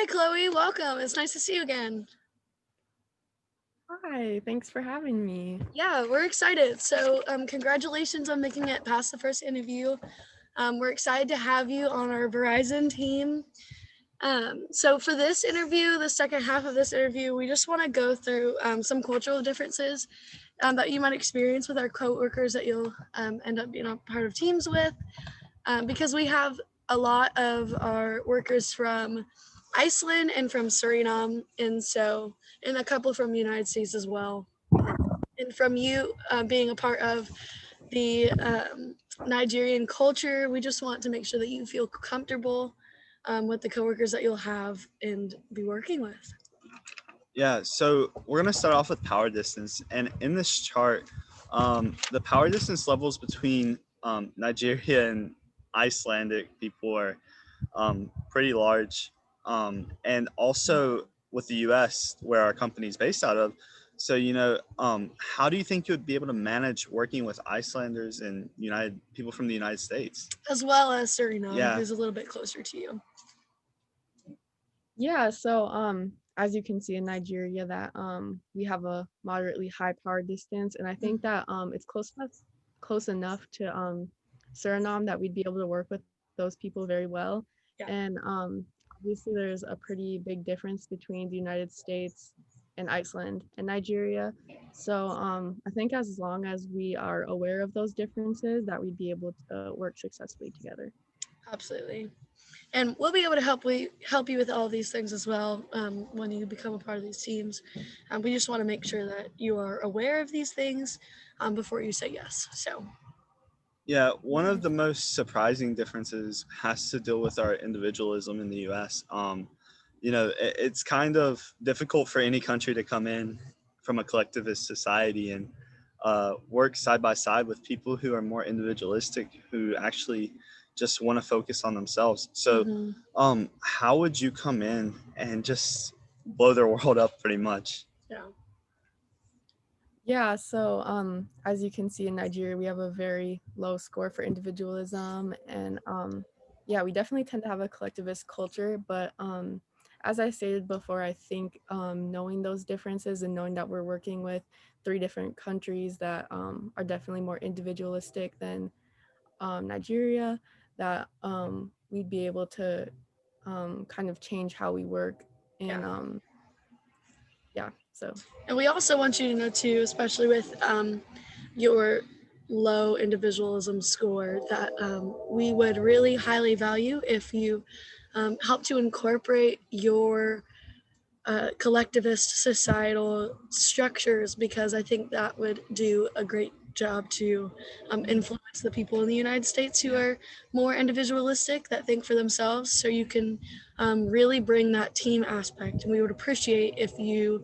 Hi, Chloe. Welcome. It's nice to see you again. Hi, thanks for having me. Yeah, we're excited. So, congratulations on making it past the first interview. We're excited to have you on our Verizon team. So, for this interview, the second half of this interview, we just want to go through some cultural differences that you might experience with our coworkers that you'll end up being a part of teams with, because we have a lot of our workers from Iceland and from Suriname, and a couple from the United States as well. And from you being a part of the Nigerian culture, we just want to make sure that you feel comfortable with the coworkers that you'll have and be working with. Yeah, so we're gonna start off with power distance, and in this chart, the power distance levels between Nigeria and Icelandic people are pretty large, and also with the U.S. where our company is based out of. So how do you think you would be able to manage working with Icelanders and United people from the United States? As well as Suriname, Yeah, who's a little bit closer to you. Yeah, so as you can see in Nigeria that we have a moderately high power distance, and I think that it's close enough to Suriname that we'd be able to work with those people very well. Yeah, And obviously there's a pretty big difference between the United States and Iceland and Nigeria. So I think as long as we are aware of those differences that we'd be able to work successfully together. absolutely. And we'll be able to help you with all these things as well when you become a part of these teams. We just want to make sure that you are aware of these things before you say yes. So yeah. One of the most surprising differences has to deal with our individualism in the U.S. It's kind of difficult for any country to come in from a collectivist society and work side by side with people who are more individualistic, who actually just want to focus on themselves. So, mm-hmm. how would you come in and just blow their world up, pretty much? Yeah, Yeah, so as you can see in Nigeria, we have a very low score for individualism, and yeah, we definitely tend to have a collectivist culture. But as I stated before, I think knowing those differences and knowing that we're working with three different countries that are definitely more individualistic than Nigeria, that we'd be able to kind of change how we work, yeah. and yeah, so. And we also want you to know too, especially with your low individualism score, that we would really highly value if you help to incorporate your collectivist societal structures, because I think that would do a great job to influence the people in the United States who are more individualistic, that think for themselves. So you can really bring that team aspect. And we would appreciate if you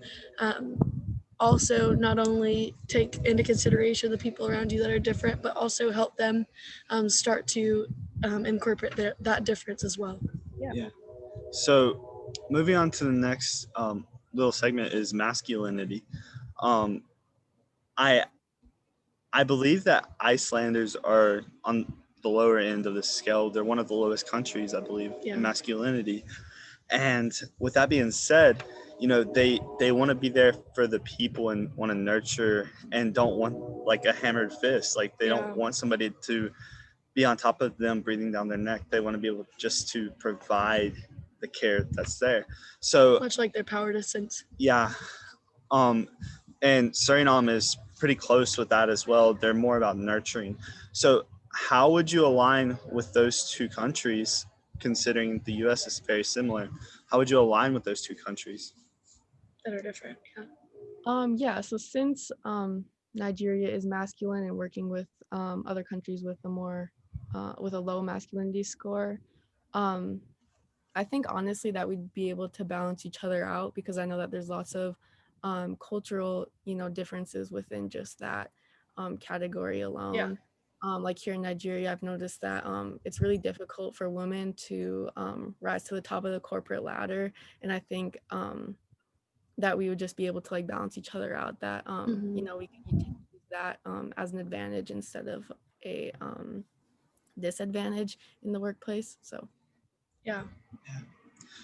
also not only take into consideration the people around you that are different, but also help them start to incorporate that difference as well. Yeah. Yeah. So, moving on to the next little segment is masculinity. Um, I I believe that Icelanders are on the lower end of the scale. They're one of the lowest countries, I believe, in Yeah. masculinity. And with that being said, they want to be there for the people and want to nurture and don't want like a hammered fist. Like they don't Yeah. want somebody to be on top of them breathing down their neck. They want to be able just to provide the care that's there. So Much like their power distance. yeah, um, and Suriname is pretty close with that as well. They're more about nurturing. So how would you align with those two countries, considering the U.S. is very similar? How would you align with those two countries? That are different. Yeah. Yeah, so since Nigeria is masculine and working with other countries with with a low masculinity score, um, I think honestly that we'd be able to balance each other out because I know that there's lots of cultural, differences within just that category Yeah. alone. Like here in Nigeria, I've noticed that it's really difficult for women to rise to the top of the corporate ladder, and I think that we would just be able to like balance each other out, that Hmm. we could use that as an advantage instead of a disadvantage in the workplace. So Yeah.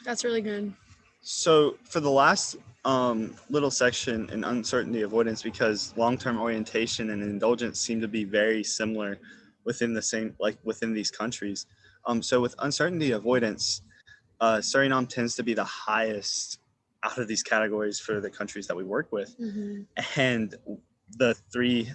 That's really good. So for the last little section in uncertainty avoidance, because long-term orientation and indulgence seem to be very similar within the same, like within these countries. So with uncertainty avoidance, Suriname tends to be the highest out of these categories for the countries that we work with. And the three,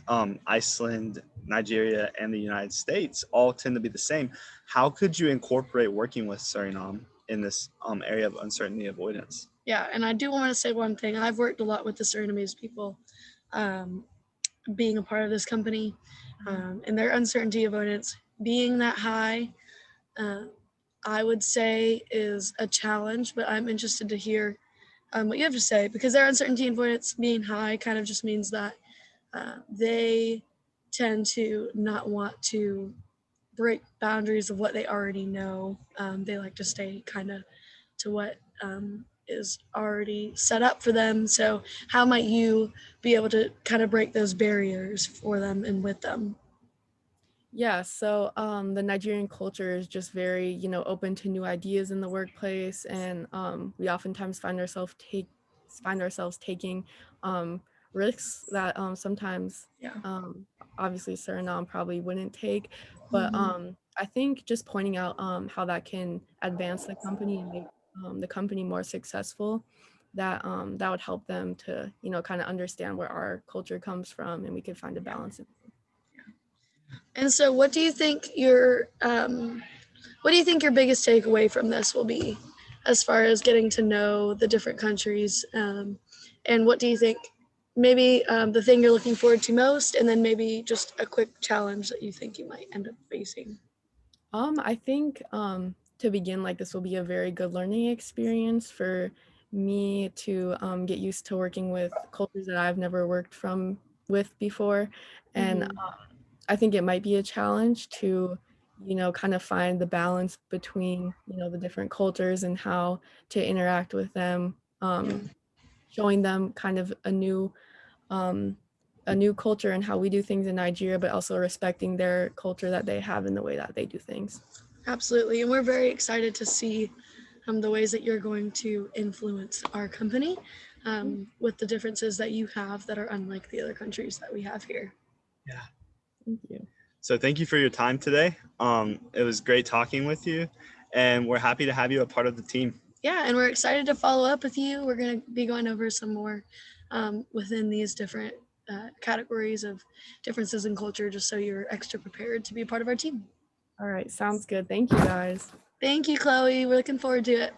Iceland, Nigeria, and the United States, all tend to be the same. How could you incorporate working with Suriname in this area of uncertainty avoidance? Yeah, and I do want to say one thing. I've worked a lot with the Surinamese people, being a part of this company, and their uncertainty avoidance being that high, I would say is a challenge. But I'm interested to hear what you have to say, because their uncertainty avoidance being high kind of just means that they tend to not want to break boundaries of what they already know. They like to stay kind of to what is already set up for them. So how might you be able to kind of break those barriers for them and with them? Yeah, so the Nigerian culture is just very, open to new ideas in the workplace, and we oftentimes find ourselves taking risks that sometimes, Yeah. obviously, Suriname probably wouldn't take. But I think just pointing out how that can advance the company and make the company more successful, that would help them to, kind of understand where our culture comes from, and we could find a balance. And so what do you think your biggest takeaway from this will be, as far as getting to know the different countries? And what do you think maybe the thing you're looking forward to most, and then maybe just a quick challenge that you think you might end up facing? I think to begin, like, this will be a very good learning experience for me to get used to working with cultures that I've never worked with before, and I think it might be a challenge to, kind of find the balance between, the different cultures and how to interact with them, showing them kind of um, a new culture and how we do things in Nigeria, but also respecting their culture that they have and the way that they do things. Absolutely. And we're very excited to see the ways that you're going to influence our company with the differences that you have that are unlike the other countries that we have here. Yeah. Thank you. So thank you for your time today. It was great talking with you, and we're happy to have you a part of the team. Yeah, and we're excited to follow up with you. We're going to be going over some more within these different categories of differences in culture, just so you're extra prepared to be a part of our team. All right, sounds good. Thank you, guys. Thank you, Chloe. We're looking forward to it.